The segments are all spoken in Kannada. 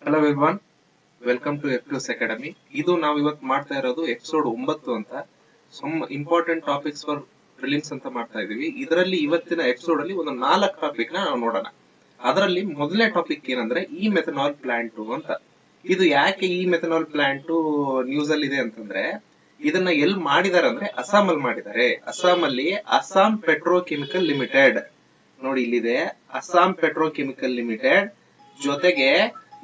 ಹಲೋ ಎವ್ರಿವನ್, ವೆಲ್ಕಮ್ ಟು ಎಫ್ಟೂಸ್ ಅಕಾಡೆಮಿ. ಇದು ನಾವು ಇವತ್ತು ಮಾಡ್ತಾ ಇರೋದು ಎಪಿಸೋಡ್ 9 ಅಂತ. Some important topics for prelims ಅಂತ ಮಾಡ್ತಾ ಇದೀವಿ. ಇದರಲ್ಲಿ ಇವತ್ತಿನ ಎಪಿಸೋಡ್ ಅಲ್ಲಿ ಒಂದು 4 ಟಾಪಿಕ್ ನ ನಾವು ನೋಡೋಣ. ಅದರಲ್ಲಿ ಮೊದಲನೇ ಟಾಪಿಕ್ ಏನಂದ್ರೆ ಈ ಮೆಥನಾಲ್ ಪ್ಲಾಂಟ್ ಅಂತ. ಇದು ಯಾಕೆ ಈ ಮೆಥನಾಲ್ ಪ್ಲಾಂಟ್ ನ್ಯೂಸ್ ಅಲ್ಲಿ ಇದೆ ಅಂತಂದ್ರೆ, ಇದನ್ನ ಎಲ್ಲಿ ಮಾಡಿದಾರೆ ಅಂದ್ರೆ ಅಸ್ಸಾಂ ಅಲ್ಲಿ ಮಾಡಿದ್ದಾರೆ. ಅಸ್ಸಾಂ ಅಲ್ಲಿ ಅಸ್ಸಾಂ ಪೆಟ್ರೋಕೆಮಿಕಲ್ ಲಿಮಿಟೆಡ್ ನೋಡಿ ಇಲ್ಲಿದೆ, ಅಸ್ಸಾಂ ಪೆಟ್ರೋಕೆಮಿಕಲ್ ಲಿಮಿಟೆಡ್ ಜೊತೆಗೆ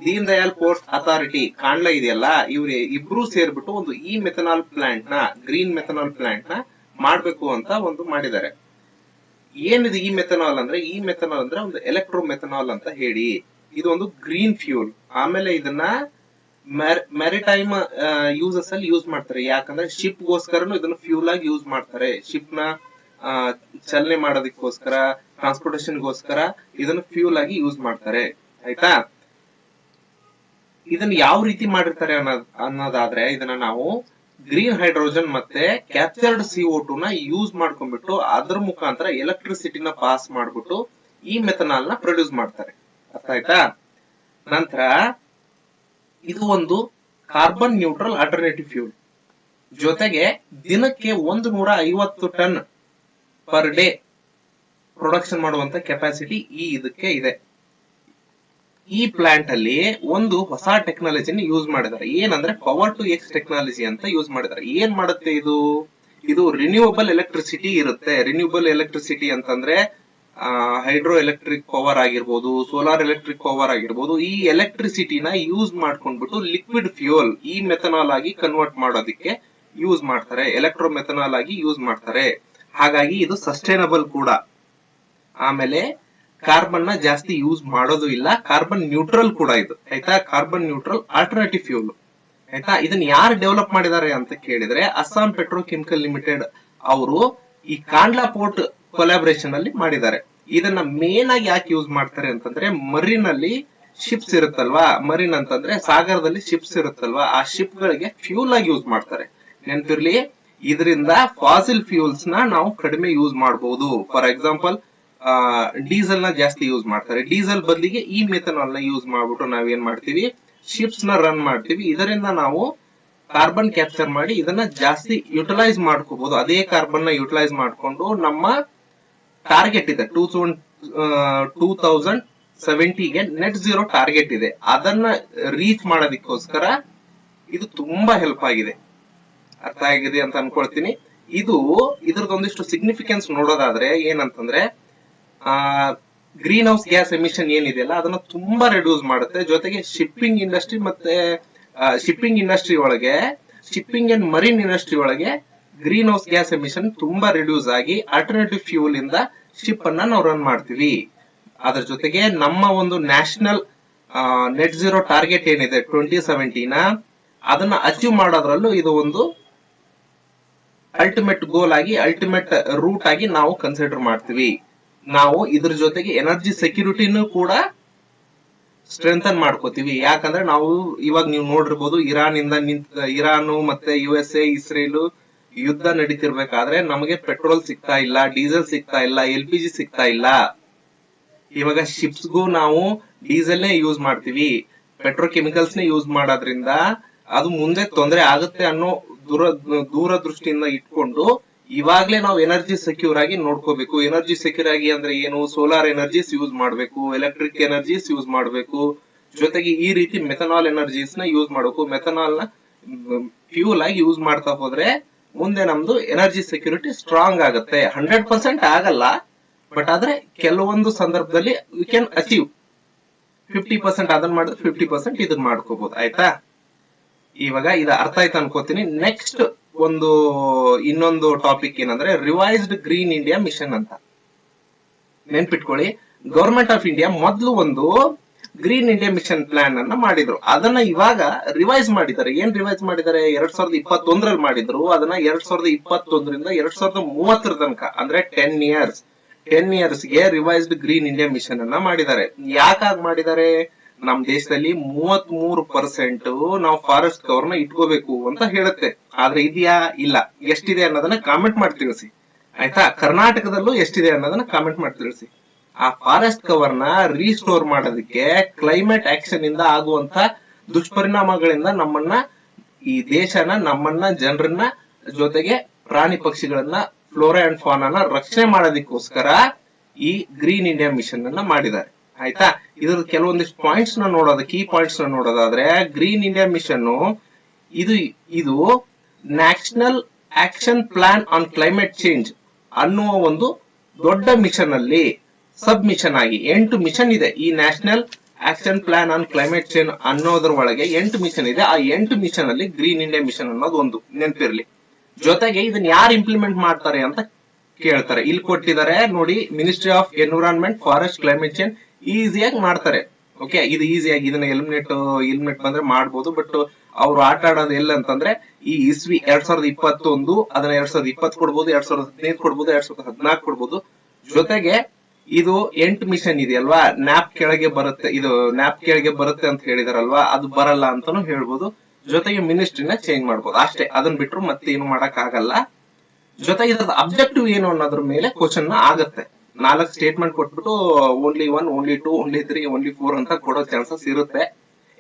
ದೀನ್ ದಯಾಳ್ ಪೋರ್ಟ್ ಅಥಾರಿಟಿ ಕಾಣ್ಲ ಇದೆಯಲ್ಲ, ಇವ್ರು ಇಬ್ರು ಸೇರ್ಬಿಟ್ಟು ಒಂದು ಈ ಮೆಥನಾಲ್ ಪ್ಲಾಂಟ್ ನ, ಗ್ರೀನ್ ಮೆಥನಾಲ್ ಪ್ಲಾಂಟ್ ನ ಮಾಡ್ಬೇಕು ಅಂತ ಒಂದು ಮಾಡಿದ್ದಾರೆ. ಏನಿದೆ ಈ ಮೆಥನಾಲ್ ಅಂದ್ರೆ, ಈ ಮೆಥನಾಲ್ ಅಂದ್ರೆ ಒಂದು ಎಲೆಕ್ಟ್ರೋ ಮೆಥನಾಲ್ ಅಂತ ಹೇಳಿ. ಇದು ಒಂದು ಗ್ರೀನ್ ಫ್ಯೂಲ್. ಆಮೇಲೆ ಇದನ್ನ ಮ್ಯಾರಿಟೈಮ್ ಯೂಸಸ್ ಅಲ್ಲಿ ಯೂಸ್ ಮಾಡ್ತಾರೆ. ಯಾಕಂದ್ರೆ ಶಿಪ್ ಗೋಸ್ಕರನು ಇದನ್ನ ಫ್ಯೂಲ್ ಆಗಿ ಯೂಸ್ ಮಾಡ್ತಾರೆ. ಶಿಪ್ ನ ಚಲನೆ ಮಾಡೋದಕ್ಕೋಸ್ಕರ, ಟ್ರಾನ್ಸ್ಪೋರ್ಟೇಶನ್ ಗೋಸ್ಕರ ಇದನ್ನ ಫ್ಯೂಲ್ ಆಗಿ ಯೂಸ್ ಮಾಡ್ತಾರೆ. ಆಯ್ತಾ? ಇದನ್ನ ಯಾವ ರೀತಿ ಮಾಡಿರ್ತಾರೆ ಅನ್ನೋದಾದ್ರೆ, ಇದನ್ನ ನಾವು ಗ್ರೀನ್ ಹೈಡ್ರೋಜನ್ ಮತ್ತೆ ಕ್ಯಾಪ್ಚರ್ಡ್ CO2 ನ ಯೂಸ್ ಮಾಡ್ಕೊಂಡ್ಬಿಟ್ಟು ಅದ್ರ ಮುಖಾಂತರ ಎಲೆಕ್ಟ್ರಿಸಿಟಿನ ಪಾಸ್ ಮಾಡ್ಬಿಟ್ಟು ಈ ಮೆಥನಾಲ್ ನ ಪ್ರೊಡ್ಯೂಸ್ ಮಾಡ್ತಾರೆ. ಅರ್ಥ ಆಯ್ತಾ? ನಂತರ ಇದು ಒಂದು ಕಾರ್ಬನ್ ನ್ಯೂಟ್ರಲ್ ಆಲ್ಟರ್ನೇಟಿವ್ ಫ್ಯೂಲ್. ಜೊತೆಗೆ ದಿನಕ್ಕೆ 150 ಟನ್ ಪರ್ ಡೇ ಪ್ರೊಡಕ್ಷನ್ ಮಾಡುವಂತ ಕೆಪಾಸಿಟಿ ಇದಕ್ಕೆ ಇದೆ. ಈ ಪ್ಲಾಂಟ್ ಅಲ್ಲಿ ಒಂದು ಹೊಸ ಟೆಕ್ನಾಲಜಿನ ಯೂಸ್ ಮಾಡಿದ್ದಾರೆ. ಏನಂದ್ರೆ ಪವರ್ ಟು ಎಕ್ಸ್ ಟೆಕ್ನಾಲಜಿ ಅಂತ ಯೂಸ್ ಮಾಡಿದ್ದಾರೆ. ಏನ್ ಮಾಡುತ್ತೆ ಇದು ರಿನ್ಯೂವಬಲ್ ಎಲೆಕ್ಟ್ರಿಸಿಟಿ ಇರುತ್ತೆ. ರಿನ್ಯೂವಬಲ್ ಎಲೆಕ್ಟ್ರಿಸಿಟಿ ಅಂತಂದ್ರೆ ಹೈಡ್ರೋ ಎಲೆಕ್ಟ್ರಿಕ್ ಪವರ್ ಆಗಿರ್ಬೋದು, ಸೋಲಾರ್ ಎಲೆಕ್ಟ್ರಿಕ್ ಪವರ್ ಆಗಿರ್ಬೋದು. ಈ ಎಲೆಕ್ಟ್ರಿಸಿಟಿನ ಯೂಸ್ ಮಾಡ್ಕೊಂಡ್ಬಿಟ್ಟು ಲಿಕ್ವಿಡ್ ಫ್ಯೂಯಲ್ ಈ ಮೆಥನಾಲ್ ಆಗಿ ಕನ್ವರ್ಟ್ ಮಾಡೋದಕ್ಕೆ ಯೂಸ್ ಮಾಡ್ತಾರೆ. ಎಲೆಕ್ಟ್ರೋ ಮೆಥನಾಲ್ ಆಗಿ ಯೂಸ್ ಮಾಡ್ತಾರೆ. ಹಾಗಾಗಿ ಇದು ಸಸ್ಟೈನಬಲ್ ಕೂಡ. ಆಮೇಲೆ ಕಾರ್ಬನ್ ನ ಜಾಸ್ತಿ ಯೂಸ್ ಮಾಡೋದು ಇಲ್ಲ. ಕಾರ್ಬನ್ ನ್ಯೂಟ್ರಲ್ ಕೂಡ ಇದು. ಆಯ್ತಾ? Carbon neutral alternative fuel. ಆಯ್ತಾ? ಇದನ್ನ ಯಾರು ಡೆವಲಪ್ ಮಾಡಿದ್ದಾರೆ ಅಂತ ಕೇಳಿದ್ರೆ, ಅಸ್ಸಾಂ ಪೆಟ್ರೋಕೆಮಿಕಲ್ ಲಿಮಿಟೆಡ್ ಅವರು ಈ ಕಾಂಡ್ಲಾ ಪೋರ್ಟ್ ಕೊಲಾಬರೇಷನ್ ಅಲ್ಲಿ ಮಾಡಿದ್ದಾರೆ. ಇದನ್ನ ಮೇನ್ ಆಗಿ ಯಾಕೆ ಯೂಸ್ ಮಾಡ್ತಾರೆ ಅಂತಂದ್ರೆ, ಮರಿನ್ ಅಲ್ಲಿ ಶಿಪ್ಸ್ ಇರುತ್ತಲ್ವಾ, ಮರಿನ್ ಅಂತಂದ್ರೆ ಸಾಗರದಲ್ಲಿ ಶಿಪ್ಸ್ ಇರುತ್ತಲ್ವಾ, ಆ ಶಿಪ್ ಗಳಿಗೆ ಫ್ಯೂಲ್ ಆಗಿ ಯೂಸ್ ಮಾಡ್ತಾರೆ. ನೆನಪಿರ್ಲಿ, ಇದರಿಂದ ಫಾಸಿಲ್ ಫ್ಯೂಲ್ಸ್ ನ ನಾವು ಕಡಿಮೆ ಯೂಸ್ ಮಾಡಬಹುದು. ಫಾರ್ ಎಕ್ಸಾಂಪಲ್ ಡೀಸೆಲ್ ನ ಜಾಸ್ತಿ ಯೂಸ್ ಮಾಡ್ತಾರೆ. ಡೀಸೆಲ್ ಬದಲಿಗೆ ಈ ಮೆಥನಾಲ್ ನ ಯೂಸ್ ಮಾಡ್ಬಿಟ್ಟು ನಾವೇನ್ ಮಾಡ್ತೀವಿ, ಶಿಪ್ಸ್ ನ ರನ್ ಮಾಡ್ತೀವಿ. ಇದರಿಂದ ನಾವು ಕಾರ್ಬನ್ ಕ್ಯಾಪ್ಚರ್ ಮಾಡಿ ಇದನ್ನ ಜಾಸ್ತಿ ಯುಟಿಲೈಸ್ ಮಾಡ್ಕೋಬಹುದು. ಅದೇ ಕಾರ್ಬನ್ ನ ಯುಟಿಲೈಸ್ ಮಾಡ್ಕೊಂಡು ನಮ್ಮ ಟಾರ್ಗೆಟ್ ಇದೆ 2070ಗೆ ನೆಟ್ ಝೀರೋ ಟಾರ್ಗೆಟ್ ಇದೆ. ಅದನ್ನ ರೀಚ್ ಮಾಡೋದಕ್ಕೋಸ್ಕರ ಇದು ತುಂಬಾ ಹೆಲ್ಪ್ ಆಗಿದೆ. ಅರ್ಥ ಆಗಿದೆ ಅಂತ ಅನ್ಕೊಳ್ತೀನಿ. ಇದ್ರದೊಂದಿಷ್ಟು ಸಿಗ್ನಿಫಿಕೆನ್ಸ್ ನೋಡೋದಾದ್ರೆ ಏನಂತಂದ್ರೆ, ಗ್ರೀನ್ ಹೌಸ್ ಗ್ಯಾಸ್ ಎಮಿಷನ್ ಏನಿದೆಯಲ್ಲ ಅದನ್ನ ತುಂಬಾ ರೆಡ್ಯೂಸ್ ಮಾಡುತ್ತೆ. ಜೊತೆಗೆ ಶಿಪ್ಪಿಂಗ್ ಇಂಡಸ್ಟ್ರಿ ಮತ್ತೆ ಶಿಪ್ಪಿಂಗ್ ಅಂಡ್ ಮರೀನ್ ಇಂಡಸ್ಟ್ರಿ ಒಳಗೆ ಗ್ರೀನ್ ಹೌಸ್ ಗ್ಯಾಸ್ ಎಮಿಷನ್ ತುಂಬಾ ರಿಡ್ಯೂಸ್ ಆಗಿ ಆಲ್ಟರ್ನೇಟಿವ್ ಫ್ಯೂಲ್ ಇಂದ ಶಿಪ್ ಅನ್ನ ನಾವು ರನ್ ಮಾಡ್ತೀವಿ. ಅದ್ರ ಜೊತೆಗೆ ನಮ್ಮ ಒಂದು ನ್ಯಾಷನಲ್ ನೆಟ್ ಝೀರೋ ಟಾರ್ಗೆಟ್ ಏನಿದೆ 2070ನ, ಅದನ್ನ ಅಚೀವ್ ಮಾಡೋದ್ರಲ್ಲೂ ಇದು ಒಂದು ಅಲ್ಟಿಮೇಟ್ ಗೋಲ್ ಆಗಿ, ಅಲ್ಟಿಮೇಟ್ ರೂಟ್ ಆಗಿ ನಾವು ಕನ್ಸಿಡರ್ ಮಾಡ್ತೀವಿ. ನಾವು ಇದ್ರ ಜೊತೆಗೆ ಎನರ್ಜಿ ಸೆಕ್ಯೂರಿಟಿನೂ ಕೂಡ ಸ್ಟ್ರೆಂಥನ್ ಮಾಡ್ಕೋತೀವಿ. ಯಾಕಂದ್ರೆ ನಾವು ಇವಾಗ ನೀವು ನೋಡಿರ್ಬೋದು, ಇರಾನ್ ಮತ್ತೆ USA, ಇಸ್ರೇಲ್ ಯುದ್ಧ ನಡೀತಿರ್ಬೇಕಾದ್ರೆ ನಮಗೆ ಪೆಟ್ರೋಲ್ ಸಿಗ್ತಾ ಇಲ್ಲ, ಡೀಸೆಲ್ ಸಿಗ್ತಾ ಇಲ್ಲ, LPG ಸಿಗ್ತಾ ಇಲ್ಲ. ಇವಾಗ ಶಿಪ್ಸ್ಗೂ ನಾವು ಡೀಸೆಲ್ ನೇ ಯೂಸ್ ಮಾಡ್ತೀವಿ, ಪೆಟ್ರೋಕೆಮಿಕಲ್ಸ್ ನೇ ಯೂಸ್ ಮಾಡೋದ್ರಿಂದ ಅದು ಮುಂದೆ ತೊಂದರೆ ಆಗುತ್ತೆ ಅನ್ನೋ ದೂರದೃಷ್ಟಿಯಿಂದ ಇಟ್ಕೊಂಡು ಇವಾಗ್ಲೇ ನಾವು ಎನರ್ಜಿ ಸೆಕ್ಯೂರ್ ಆಗಿ ನೋಡ್ಕೋಬೇಕು. ಎನರ್ಜಿ ಸೆಕ್ಯೂರ್ ಆಗಿ ಅಂದ್ರೆ ಏನು, ಸೋಲಾರ್ ಎನರ್ಜೀಸ್ ಯೂಸ್ ಮಾಡ್ಬೇಕು, ಎಲೆಕ್ಟ್ರಿಕ್ ಎನರ್ಜೀಸ್ ಯೂಸ್ ಮಾಡ್ಬೇಕು. ಜೊತೆಗೆ ಈ ರೀತಿ ಮೆಥನಾಲ್ ಎನರ್ಜೀಸ್ ನ ಯೂಸ್ ಮಾಡಬೇಕು. ಮೆಥನಾಲ್ ನ ಫ್ಯೂಲ್ ಆಗಿ ಯೂಸ್ ಮಾಡ್ತಾ ಹೋದ್ರೆ ಮುಂದೆ ನಮ್ದು ಎನರ್ಜಿ ಸೆಕ್ಯೂರಿಟಿ ಸ್ಟ್ರಾಂಗ್ ಆಗುತ್ತೆ. 100% ಆಗಲ್ಲ, ಬಟ್ ಆದ್ರೆ ಕೆಲವೊಂದು ಸಂದರ್ಭದಲ್ಲಿ ವಿ ಕ್ಯಾನ್ ಅಚೀವ್ 50%. ಅದನ್ನ ಮಾಡಿದ್ರೆ 50% ಇದನ್ನ ಮಾಡ್ಕೋಬಹುದು. ಆಯ್ತಾ? ಇವಾಗ ಇದು ಅರ್ಥ ಆಯ್ತು ಅನ್ಕೋತೀನಿ. ನೆಕ್ಸ್ಟ್ ಇನ್ನೊಂದು ಟಾಪಿಕ್ ಏನಂದ್ರೆ ರಿವೈಸ್ಡ್ ಗ್ರೀನ್ ಇಂಡಿಯಾ ಮಿಷನ್ ಅಂತ. ನೆನ್ಪಿಟ್ಕೊಳ್ಳಿ, ಗವರ್ಮೆಂಟ್ ಆಫ್ ಇಂಡಿಯಾ ಮೊದಲು ಒಂದು ಗ್ರೀನ್ ಇಂಡಿಯಾ ಮಿಷನ್ ಪ್ಲಾನ್ ಅನ್ನ ಮಾಡಿದ್ರು. ಅದನ್ನ ಇವಾಗ ರಿವೈಸ್ ಮಾಡಿದ್ದಾರೆ. ಏನ್ ರಿವೈಸ್ ಮಾಡಿದ್ದಾರೆ? 2021ರಲ್ಲಿ ಮಾಡಿದ್ರು. ಅದನ್ನ 2021ರಿಂದ 2030 ತನಕ ಅಂದ್ರೆ 10 ಇಯರ್ಸ್ ಗೆ ರಿವೈಸ್ಡ್ ಗ್ರೀನ್ ಇಂಡಿಯಾ ಮಿಷನ್ ಅನ್ನ ಮಾಡಿದ್ದಾರೆ. ಯಾಕಾಗಿ ಮಾಡಿದ್ದಾರೆ? ನಮ್ ದೇಶದಲ್ಲಿ 33% ನಾವು ಫಾರೆಸ್ಟ್ ಕವರ್ ನ ಇಟ್ಕೋಬೇಕು ಅಂತ ಹೇಳುತ್ತೆ. ಆದ್ರೆ ಇದೆಯಾ? ಇಲ್ಲ. ಎಷ್ಟಿದೆ ಅನ್ನೋದನ್ನ ಕಾಮೆಂಟ್ ಮಾಡಿ ತಿಳಿಸಿ. ಆಯ್ತಾ? ಕರ್ನಾಟಕದಲ್ಲೂ ಎಷ್ಟಿದೆ ಅನ್ನೋದನ್ನ ಕಾಮೆಂಟ್ ಮಾಡಿ ತಿಳಿಸಿ. ಆ ಫಾರೆಸ್ಟ್ ಕವರ್ ನ ರೀಸ್ಟೋರ್ ಮಾಡೋದಕ್ಕೆ ಕ್ಲೈಮೇಟ್ ಆಕ್ಷನ್ ಇಂದ ಆಗುವಂತ ದುಷ್ಪರಿಣಾಮಗಳಿಂದ ನಮ್ಮನ್ನ, ಈ ದೇಶನ, ನಮ್ಮನ್ನ, ಜನರನ್ನ, ಜೊತೆಗೆ ಪ್ರಾಣಿ ಪಕ್ಷಿಗಳನ್ನ, ಫ್ಲೋರಾ ಅಂಡ್ ಫಾನಾನ ರಕ್ಷಣೆ ಮಾಡೋದಕ್ಕೋಸ್ಕರ ಈ ಗ್ರೀನ್ ಇಂಡಿಯಾ ಮಿಷನ್ ಅನ್ನ ಮಾಡಿದ್ದಾರೆ. ಆಯ್ತಾ, ಇದ್ರ ಕೆಲವೊಂದಿಷ್ಟು ಪಾಯಿಂಟ್ಸ್ ನ ನೋಡೋದು, ಕೀ ಪಾಯಿಂಟ್ಸ್ ನ ನೋಡೋದಾದ್ರೆ, ಗ್ರೀನ್ ಇಂಡಿಯಾ ಮಿಷನ್ ಇದು national action plan on climate change ಅನ್ನುವ ಒಂದು ದೊಡ್ಡ ಮಿಷನ್ ಅಲ್ಲಿ ಸಬ್ ಮಿಷನ್ ಆಗಿ 8 ಮಿಷನ್ ಇದೆ. ಈ national action plan on climate change ಅನ್ನೋದ್ರ ಒಳಗೆ 8 ಮಿಷನ್ ಇದೆ. ಆ 8 ಮಿಷನ್ ಅಲ್ಲಿ ಗ್ರೀನ್ ಇಂಡಿಯಾ ಮಿಷನ್ ಅನ್ನೋದು ಒಂದು ನೆನಪಿರ್ಲಿ. ಜೊತೆಗೆ ಇದನ್ನ ಯಾರು ಇಂಪ್ಲಿಮೆಂಟ್ ಮಾಡ್ತಾರೆ ಅಂತ ಕೇಳ್ತಾರೆ. ಇಲ್ಲಿ ಕೊಟ್ಟಿದ್ದಾರೆ ನೋಡಿ, ministry of environment, forest, climate change ಈಸಿಯಾಗಿ ಮಾಡ್ತಾರೆ. ಓಕೆ, ಇದು ಈಸಿಯಾಗಿ ಇದನ್ನ ಎಲಿಮಿನೇಟ್ ಬಂದ್ರೆ ಮಾಡ್ಬೋದು. ಬಟ್ ಅವ್ರು ಆಟ ಆಡೋದು ಎಲ್ಲ ಅಂತಂದ್ರೆ ಈ ಇಸ್ವಿ 2021 ಅದನ್ನ 2020 ಕೊಡ್ಬೋದು, 2015 ಕೊಡ್ಬೋದು, 2014 ಕೊಡ್ಬೋದು. ಜೊತೆಗೆ ಇದು 8 ಮಿಷನ್ ಇದೆಯಲ್ವಾ, ನ್ಯಾಪ್ ಕೆಳಗೆ ಬರುತ್ತೆ, ಇದು ನ್ಯಾಪ್ ಕೆಳಗೆ ಬರುತ್ತೆ ಅಂತ ಹೇಳಿದಾರಲ್ವಾ, ಅದು ಬರಲ್ಲ ಅಂತಾನು ಹೇಳ್ಬೋದು. ಜೊತೆಗೆ ಮಿನಿಸ್ಟ್ರಿನ ಚೇಂಜ್ ಮಾಡ್ಬೋದು ಅಷ್ಟೇ. ಅದನ್ನ ಬಿಟ್ರು ಮತ್ತೆ ಏನು ಮಾಡಕ್ ಆಗಲ್ಲ. ಜೊತೆಗೆ ಇದ್ರದ ಅಬ್ಜೆಕ್ಟಿವ್ ಏನು ಅನ್ನೋದ್ರ ಮೇಲೆ ಕ್ವಶನ್ ಆಗತ್ತೆ. 4 ಸ್ಟೇಟ್ಮೆಂಟ್ ಕೊಟ್ಬಿಟ್ಟು ಓನ್ಲಿ 1, ಓನ್ಲಿ 2, ಓನ್ಲಿ 3, ಓನ್ಲಿ 4 ಅಂತ ಕೊಡೋ ಚಾನ್ಸಸ್ ಇರುತ್ತೆ.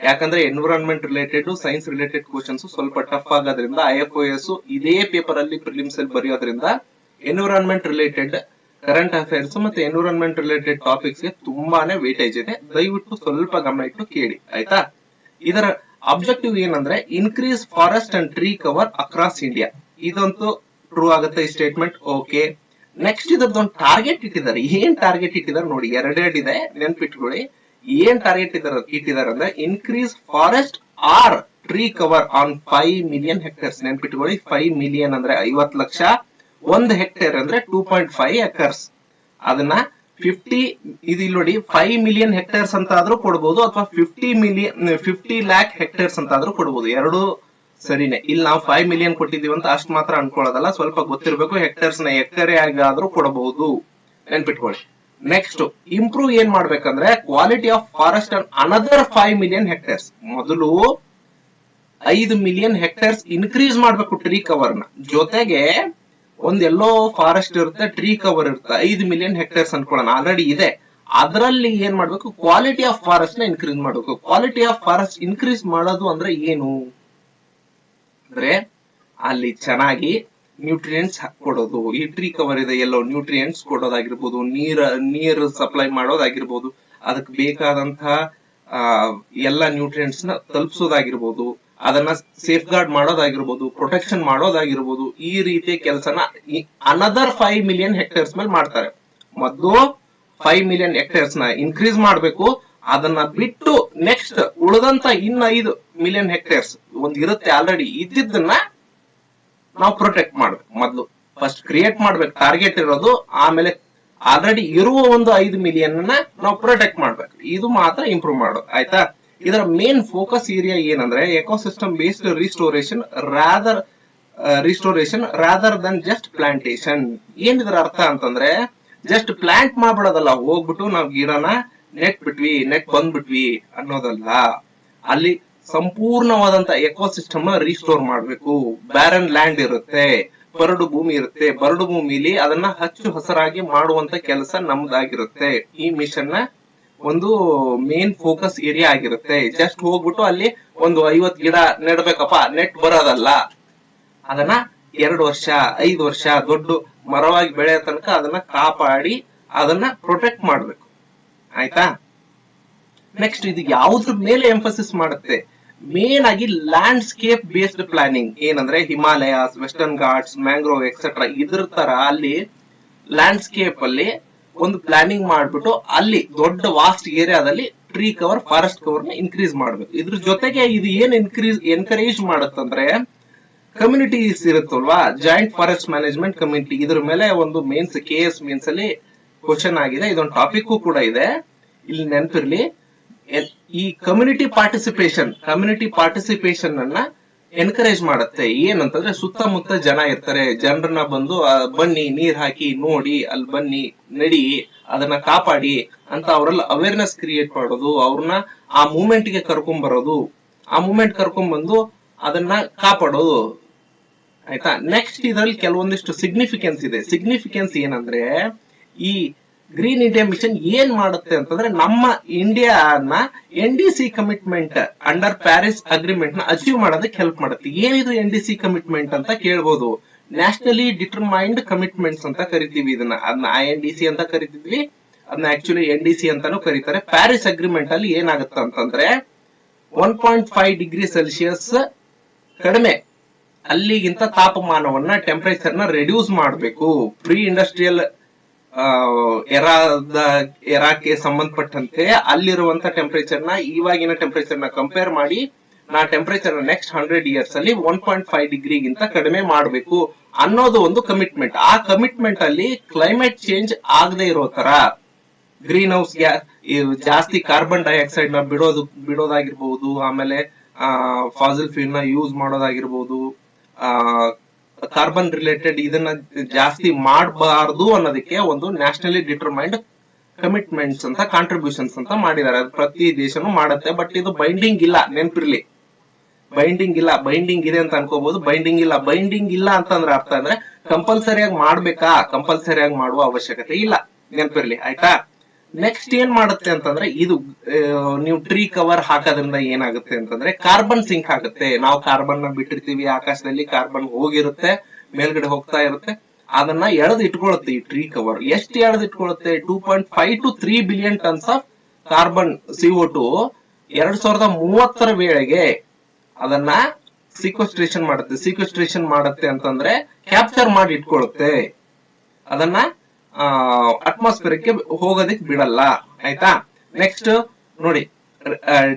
ಯಾಕಂದ್ರೆ environment related, science related questions ಸ್ವಲ್ಪ ಟಫ್ ಆಗೋದ್ರಿಂದ, IFOS ಇದೇ ಪೇಪರ್ ಅಲ್ಲಿ ಪ್ರಿಲಿಮ್ಸ್ ಅಲ್ಲಿ ಬರೆಯೋದ್ರಿಂದ ಎನ್ವಿರಾನ್ಮೆಂಟ್ ರಿಲೇಟೆಡ್ ಕರೆಂಟ್ ಅಫೇರ್ಸ್ ಮತ್ತೆ ಎನ್ವಿರಾನ್ಮೆಂಟ್ ರಿಲೇಟೆಡ್ ಟಾಪಿಕ್ಸ್ ಗೆ ತುಂಬಾನೇ ವೇಟೇಜ್ ಇದೆ. ದಯವಿಟ್ಟು ಸ್ವಲ್ಪ ಗಮನ ಇಟ್ಟು ಕೇಳಿ, ಆಯ್ತಾ. ಇದರ ಅಬ್ಜೆಕ್ಟಿವ್ ಏನಂದ್ರೆ increase forest and tree cover across India. ಇದಂತೂ ಟ್ರೂ ಆಗುತ್ತೆ ಈ ಸ್ಟೇಟ್ಮೆಂಟ್. ಓಕೆ, ನೆಕ್ಸ್ಟ್ ಇದ್ರದ್ದೊಂದು ಟಾರ್ಗೆಟ್ ಇಟ್ಟಿದ್ದಾರೆ. ಏನ್ ಟಾರ್ಗೆಟ್ ಇಟ್ಟಿದ್ದಾರೆ ನೋಡಿ, ಎರಡೆರಡು ಇದೆ, ನೆನ್ಪಿಟ್ಕೊಳ್ಳಿ. ಏನ್ ಟಾರ್ಗೆಟ್ ಇಟ್ಟಿದ್ದಾರೆ ಅಂದ್ರೆ increase forest or tree cover on 5 million hectares. ನೆನ್ಪಿಟ್ಕೊಳ್ಳಿ, 5 ಮಿಲಿಯನ್ ಅಂದ್ರೆ 50 ಲಕ್ಷ, 1 ಹೆಕ್ಟೇರ್ ಅಂದ್ರೆ 2.5 ಎಕರ್ಸ್. ಅದನ್ನ 50 ಇದು ಇಲ್ಲಿ ನೋಡಿ, 5 ಮಿಲಿಯನ್ ಹೆಕ್ಟೇರ್ಸ್ ಅಂತ ಆದ್ರೂ ಕೊಡ್ಬೋದು, ಅಥವಾ 50 ಲ್ಯಾಕ್ ಹೆಕ್ಟೇರ್ಸ್ ಅಂತ ಆದ್ರೂ ಕೊಡ್ಬೋದು. ಎರಡು ಸರಿನೇ. ಇಲ್ಲಿ ನಾವು 5 ಮಿಲಿಯನ್ ಕೊಟ್ಟಿದೀವಿ ಅಂತ ಅಷ್ಟು ಮಾತ್ರ ಅನ್ಕೊಳ್ಳೋದಲ್ಲ, ಸ್ವಲ್ಪ ಗೊತ್ತಿರ್ಬೇಕು. ಹೆಕ್ಟೇರ್ಸ್ ನ ಎಕರೆ ಆಗಾದ್ರೂ ಕೊಡಬಹುದು, ನೆನ್ಪಿಟ್ಕೊಳ್ಳಿ. ನೆಕ್ಸ್ಟ್ ಇಂಪ್ರೂವ್ ಏನ್ ಮಾಡ್ಬೇಕಂದ್ರೆ quality of forest and another 5 million hectares. ಮೊದಲು 5 ಮಿಲಿಯನ್ ಹೆಕ್ಟೇರ್ಸ್ ಇನ್ಕ್ರೀಸ್ ಮಾಡ್ಬೇಕು ಟ್ರೀ ಕವರ್ ನ. ಜೊತೆಗೆ ಒಂದೆಲ್ಲೋ ಫಾರೆಸ್ಟ್ ಇರುತ್ತೆ, ಟ್ರೀ ಕವರ್ ಇರುತ್ತೆ, 5 ಮಿಲಿಯನ್ ಹೆಕ್ಟೇರ್ಸ್ ಅನ್ಕೊಳ್ಳೋಣ, ಆಲ್ರೆಡಿ ಇದೆ. ಅದರಲ್ಲಿ ಏನ್ ಮಾಡ್ಬೇಕು, ಕ್ವಾಲಿಟಿ ಆಫ್ ಫಾರೆಸ್ಟ್ ನ ಇನ್ಕ್ರೀಸ್ ಮಾಡ್ಬೇಕು. ಕ್ವಾಲಿಟಿ ಆಫ್ ಫಾರೆಸ್ಟ್ ಇನ್ಕ್ರೀಸ್ ಮಾಡೋದು ಅಂದ್ರೆ ಏನು ಅಂದ್ರೆ ಅಲ್ಲಿ ಚೆನ್ನಾಗಿ ನ್ಯೂಟ್ರಿಯೆಂಟ್ಸ್ ಕೊಡೋದು. ಈ ಟ್ರೀ ಕವರ್ ಇದೆ ಎಲ್ಲೋ, ನ್ಯೂಟ್ರಿಯೆಂಟ್ಸ್ ಕೊಡೋದಾಗಿರ್ಬೋದು, ನೀರು ಸಪ್ಲೈ ಮಾಡೋದಾಗಿರ್ಬೋದು, ಅದಕ್ಕೆ ಬೇಕಾದಂತಹ ಎಲ್ಲ ನ್ಯೂಟ್ರಿಯೆಂಟ್ಸ್ ನ ತಲುಪಿಸೋದಾಗಿರ್ಬೋದು, ಅದನ್ನ ಸೇಫ್ ಗಾರ್ಡ್ ಮಾಡೋದಾಗಿರ್ಬೋದು, ಪ್ರೊಟೆಕ್ಷನ್ ಮಾಡೋದಾಗಿರ್ಬೋದು. ಈ ರೀತಿಯ ಕೆಲಸನ ಅನದರ್ 5 ಮಿಲಿಯನ್ ಹೆಕ್ಟೇರ್ಸ್ ಮೇಲೆ ಮಾಡ್ತಾರೆ. ಮೊದಲು 5 ಮಿಲಿಯನ್ ಹೆಕ್ಟೇರ್ಸ್ ನ ಇನ್ಕ್ರೀಸ್ ಮಾಡ್ಬೇಕು. ಅದನ್ನ ಬಿಟ್ಟು ನೆಕ್ಸ್ಟ್ ಉಳಿದಂತ ಇನ್ನ 5 ಮಿಲಿಯನ್ ಹೆಕ್ಟೇರ್ಸ್ ಒಂದ್ ಇರುತ್ತೆ, ಆಲ್ರೆಡಿ ಇದ್ದಿದ್ದನ್ನ ನಾವು ಪ್ರೊಟೆಕ್ಟ್ ಮಾಡ್ಬೇಕು. ಮೊದಲು ಫಸ್ಟ್ ಕ್ರಿಯೇಟ್ ಮಾಡ್ಬೇಕು, ಟಾರ್ಗೆಟ್ ಇರೋದು. ಆಮೇಲೆ ಆಲ್ರೆಡಿ ಇರುವ ಒಂದು 5 ಮಿಲಿಯನ್ ನಾವು ಪ್ರೊಟೆಕ್ಟ್ ಮಾಡ್ಬೇಕು. ಇದು ಮಾತ್ರ ಇಂಪ್ರೂವ್ ಮಾಡೋದು, ಆಯ್ತಾ. ಇದರ ಮೇನ್ ಫೋಕಸ್ ಏರಿಯಾ ಏನಂದ್ರೆ ecosystem based restoration rather than just plantation. ಏನಿದ್ರ ಅರ್ಥ ಅಂತಂದ್ರೆ ಜಸ್ಟ್ ಪ್ಲಾಂಟ್ ಮಾಡ್ಬಿಡೋದಲ್ಲ, ಹೋಗ್ಬಿಟ್ಟು ನಾವು ಗಿಡನ ನೆಟ್ ಬಂದ್ಬಿಟ್ವಿ ಅನ್ನೋದಲ್ಲ. ಅಲ್ಲಿ ಸಂಪೂರ್ಣವಾದಂತ ಎಕೋಸಿಸ್ಟಮ್ ರಿಸ್ಟೋರ್ ಮಾಡ್ಬೇಕು. ಬ್ಯಾರನ್ ಲ್ಯಾಂಡ್ ಇರುತ್ತೆ, ಬರಡು ಭೂಮಿ ಇರುತ್ತೆ, ಬರಡು ಭೂಮಿಲಿ ಅದನ್ನ ಹಚ್ಚು ಹಸರಾಗಿ ಮಾಡುವಂತ ಕೆಲಸ ನಮ್ದಾಗಿರುತ್ತೆ. ಈ ಮಿಷನ್ ನ ಒಂದು ಮೇನ್ ಫೋಕಸ್ ಏರಿಯಾ ಆಗಿರುತ್ತೆ. ಜಸ್ಟ್ ಹೋಗ್ಬಿಟ್ಟು ಅಲ್ಲಿ ಒಂದು 50 ಗಿಡ ನೆಡ್ಬೇಕಪ್ಪ, ನೆಟ್ ಬರೋದಲ್ಲ. ಅದನ್ನ 2 ವರ್ಷ 5 ವರ್ಷ ದೊಡ್ಡ ಮರವಾಗಿ ಬೆಳೆಯೋ ತನಕ ಅದನ್ನ ಕಾಪಾಡಿ ಅದನ್ನ ಪ್ರೊಟೆಕ್ಟ್ ಮಾಡ್ಬೇಕು, ಆಯ್ತಾ. ನೆಕ್ಸ್ಟ್ ಇದು ಯಾವ್ದ್ರ ಮೇಲೆ ಎಂಫಸಿಸ್ ಮಾಡುತ್ತೆ, ಮೇನ್ ಆಗಿ ಲ್ಯಾಂಡ್ಸ್ಕೇಪ್ ಬೇಸ್ಡ್ ಪ್ಲಾನಿಂಗ್. ಏನಂದ್ರೆ Himalayas, western Ghats, mangrove etcetera ಇದ್ರ ತರ ಅಲ್ಲಿ ಲ್ಯಾಂಡ್ಸ್ಕೇಪ್ ಅಲ್ಲಿ ಒಂದು ಪ್ಲಾನಿಂಗ್ ಮಾಡ್ಬಿಟ್ಟು ಅಲ್ಲಿ ದೊಡ್ಡ ವಾಸ್ಟ್ ಏರಿಯಾದಲ್ಲಿ ಟ್ರೀ ಕವರ್, ಫಾರೆಸ್ಟ್ ಕವರ್ ನ ಇನ್ಕ್ರೀಸ್ ಮಾಡ್ಬೇಕು. ಇದ್ರ ಜೊತೆಗೆ ಇದು ಏನ್ ಎನ್ಕರೇಜ್ ಮಾಡುತ್ತಂದ್ರೆ ಕಮ್ಯುನಿಟೀಸ್ ಇರುತ್ತಲ್ವಾ, ಜಾಯಿಂಟ್ ಫಾರೆಸ್ಟ್ ಮ್ಯಾನೇಜ್ಮೆಂಟ್ ಕಮ್ಯುನಿಟಿ. ಇದ್ರ ಮೇಲೆ ಒಂದು ಮೇನ್ಸ್ KS ಮೇನ್ಸ್ ಅಲ್ಲಿ ಕ್ವಶನ್ ಆಗಿದೆ. ಇದೊಂದು ಟಾಪಿಕ್ ಕೂಡ ಇದೆ, ಇಲ್ಲಿ ನೆನಪಿರ್ಲಿ. ಈ ಕಮ್ಯುನಿಟಿ ಪಾರ್ಟಿಸಿಪೇಷನ್ ಅನ್ನ ಎನ್ಕರೇಜ್ ಮಾಡುತ್ತೆ. ಏನಂತಂದ್ರೆ ಸುತ್ತಮುತ್ತ ಜನ ಇರ್ತಾರೆ, ಜನರನ್ನ ಬಂದು ಬನ್ನಿ ನೀರ್ ಹಾಕಿ ನೋಡಿ, ಅಲ್ಲಿ ಬನ್ನಿ ನಡಿ, ಅದನ್ನ ಕಾಪಾಡಿ ಅಂತ ಅವರೆಲ್ಲ ಅವೇರ್ನೆಸ್ ಕ್ರಿಯೇಟ್ ಮಾಡೋದು, ಅವ್ರನ್ನ ಆ ಮೂವ್ಮೆಂಟ್ ಗೆ ಕರ್ಕೊಂಡ್ ಬರೋದು, ಆ ಮೂವ್ಮೆಂಟ್ ಕರ್ಕೊಂಡ್ ಬಂದು ಅದನ್ನ ಕಾಪಾಡೋದು, ಆಯ್ತಾ. ನೆಕ್ಸ್ಟ್ ಇದರಲ್ಲಿ ಕೆಲವೊಂದಿಷ್ಟು ಸಿಗ್ನಿಫಿಕೆನ್ಸ್ ಇದೆ. ಸಿಗ್ನಿಫಿಕೆನ್ಸ್ ಏನಂದ್ರೆ ಈ ಗ್ರೀನ್ ಇಂಡಿಯಾ ಮಿಷನ್ ಏನ್ ಮಾಡುತ್ತೆ ಅಂತಂದ್ರೆ ನಮ್ಮ ಇಂಡಿಯಾನ NDC commitment under Paris agreement ನ ಅಚೀವ್ ಮಾಡೋದಕ್ಕೆ ಹೆಲ್ಪ್ ಮಾಡುತ್ತೆ. ಏನಿದು NDC ಕಮಿಟ್ಮೆಂಟ್ ಅಂತ ಕೇಳ್ಬೋದು. ನ್ಯಾಷನಲಿ ಡಿಟರ್ಮೈನ್ಡ್ ಕಮಿಟ್ಮೆಂಟ್ಸ್ ಅಂತ ಕರಿತೀವಿ ಇದನ್ನ. ಅದನ್ನ INDC ಅಂತ ಕರಿತಿದ್ವಿ, ಅದನ್ನ ಆಕ್ಚುಲಿ NDC ಅಂತಾನು ಕರೀತಾರೆ. ಪ್ಯಾರಿಸ್ ಅಗ್ರಿಮೆಂಟ್ ಅಲ್ಲಿ ಏನಾಗುತ್ತೆ ಅಂತಂದ್ರೆ 1.5 ಡಿಗ್ರಿ ಸೆಲ್ಸಿಯಸ್ ಕಡಿಮೆ ಅಲ್ಲಿಗಿಂತ ತಾಪಮಾನವನ್ನ ಟೆಂಪರೇಚರ್ ನ ರೆಡ್ಯೂಸ್ ಮಾಡಬೇಕು. ಪ್ರೀ ಇಂಡಸ್ಟ್ರಿಯಲ್ ಎರಾಕ್ಕೆ ಸಂಬಂಧಪಟ್ಟಂತೆ ಅಲ್ಲಿರುವಂತ ಟೆಂಪರೇಚರ್ ನ ಇವಾಗಿನ ಟೆಂಪರೇಚರ್ ನ ಕಂಪೇರ್ ಮಾಡಿ ನಾ ಟೆಂಪರೇಚರ್ ನೆಕ್ಸ್ಟ್ 100 ಇಯರ್ಸ್ ಅಲ್ಲಿ 1.5 ಡಿಗ್ರಿಗಿಂತ ಕಡಿಮೆ ಮಾಡಬೇಕು ಅನ್ನೋದು ಒಂದು ಕಮಿಟ್ಮೆಂಟ್. ಆ ಕಮಿಟ್ಮೆಂಟ್ ಅಲ್ಲಿ ಕ್ಲೈಮೇಟ್ ಚೇಂಜ್ ಆಗದೆ ಇರೋ ತರ ಗ್ರೀನ್ ಹೌಸ್ ಜಾಸ್ತಿ ಕಾರ್ಬನ್ ಡೈಆಕ್ಸೈಡ್ ನ ಬಿಡೋದಾಗಿರ್ಬಹುದು, ಆಮೇಲೆ ಫಾಸಿಲ್ ಫ್ಯೂಲ್ ನ ಯೂಸ್ ಮಾಡೋದಾಗಿರ್ಬಹುದು, ಕಾರ್ಬನ್ ರಿಲೇಟೆಡ್ ಇದನ್ನ ಜಾಸ್ತಿ ಮಾಡಬಾರದು ಅನ್ನೋದಕ್ಕೆ ಒಂದು ನ್ಯಾಷನಲಿ ಡಿಟರ್ಮೈನ್ಡ್ ಕಮಿಟ್ಮೆಂಟ್ಸ್ ಅಂತ ಕಾಂಟ್ರಿಬ್ಯೂಷನ್ಸ್ ಅಂತ ಮಾಡಿದ್ದಾರೆ. ಅದು ಪ್ರತಿ ದೇಶನೂ ಮಾಡುತ್ತೆ, ಬಟ್ ಇದು ಬೈಂಡಿಂಗ್ ಇಲ್ಲ, ನೆನ್ಪಿರ್ಲಿ. ಬೈಂಡಿಂಗ್ ಇಲ್ಲ, ಬೈಂಡಿಂಗ್ ಇದೆ ಅಂತ ಅನ್ಕೋಬಹುದು, ಬೈಂಡಿಂಗ್ ಇಲ್ಲ. ಬೈಂಡಿಂಗ್ ಇಲ್ಲ ಅಂತಂದ್ರೆ ಅರ್ಥ ಅಂದ್ರೆ ಕಂಪಲ್ಸರಿಯಾಗಿ ಮಾಡ್ಬೇಕಾ? ಕಂಪಲ್ಸರಿಯಾಗಿ ಮಾಡುವ ಅವಶ್ಯಕತೆ ಇಲ್ಲ, ನೆನ್ಪಿರ್ಲಿ, ಆಯ್ತಾ. ನೆಕ್ಸ್ಟ್ ಏನ್ ಮಾಡುತ್ತೆ ಅಂತಂದ್ರೆ ಇದು ನೀವು ಟ್ರೀ ಕವರ್ ಹಾಕೋದ್ರಿಂದ ಏನಾಗುತ್ತೆ ಅಂತಂದ್ರೆ ಕಾರ್ಬನ್ ಸಿಂಕ್ ಆಗುತ್ತೆ. ನಾವು ಕಾರ್ಬನ್ ನ ಬಿಟ್ಟಿರ್ತೀವಿ, ಆಕಾಶದಲ್ಲಿ ಕಾರ್ಬನ್ ಹೋಗಿರುತ್ತೆ, ಮೇಲ್ಗಡೆ ಹೋಗ್ತಾ ಇರುತ್ತೆ, ಅದನ್ನ ಎಳೆದು ಇಟ್ಕೊಳ್ಳುತ್ತೆ ಈ ಟ್ರೀ ಕವರ್. ಎಷ್ಟು ಎಳೆದು ಇಟ್ಕೊಳ್ಳುತ್ತೆ? 2.5 to 3 billion tons of carbon CO2 2030 ವೇಳೆಗೆ ಅದನ್ನ ಸಿಕ್ವೆಸ್ಟ್ರೇಷನ್ ಮಾಡುತ್ತೆ. ಸಿಕ್ವೆಸ್ಟ್ರೇಷನ್ ಮಾಡುತ್ತೆ ಅಂತಂದ್ರೆ ಕ್ಯಾಪ್ಚರ್ ಮಾಡಿ ಇಟ್ಕೊಳ್ಳುತ್ತೆ, ಅದನ್ನ ಅಟ್ಮಾಸ್ಫಿಯರ್ಗೆ ಹೋಗೋದಕ್ಕೆ ಬಿಡಲ್ಲ, ಆಯ್ತಾ. ನೆಕ್ಸ್ಟ್ ನೋಡಿ,